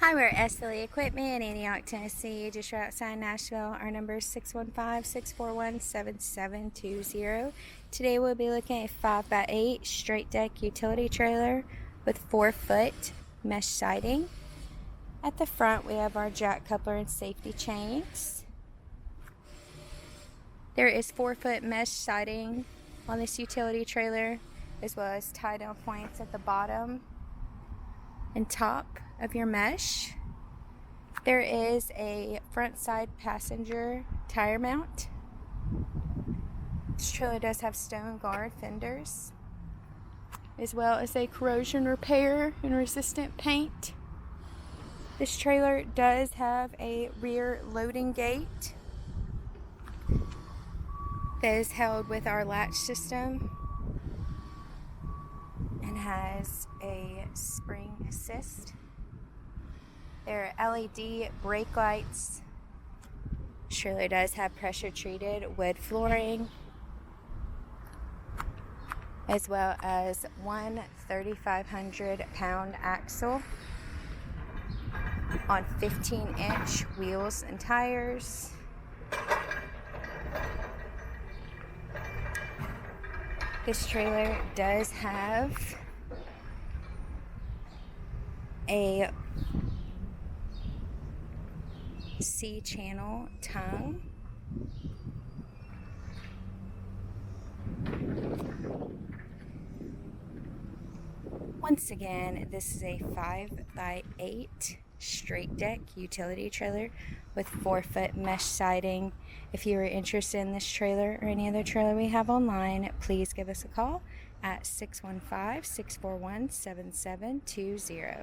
Hi, we're SLE Equipment in Antioch, Tennessee, just right outside Nashville. Our number is 615-641-7720. Today we'll be looking at a 5x8 straight deck utility trailer with 4-foot mesh siding. At the front we have our jack coupler and safety chains. There is 4-foot mesh siding on this utility trailer, as well as tie-down points at the bottom and top of your mesh. There is a front side passenger tire mount. This trailer does have stone guard fenders, as well as a corrosion repair and resistant paint. This trailer does have a rear loading gate that is held with our latch system and has a spring assist. There are LED brake lights. This trailer does have pressure treated wood flooring, as well as one 3,500-pound axle on 15-inch wheels and tires. This trailer does have a C-channel tongue. Once again, this is a 5x8 straight deck utility trailer with 4-foot mesh siding. If you are interested in this trailer or any other trailer we have online, please give us a call at 615-641-7720.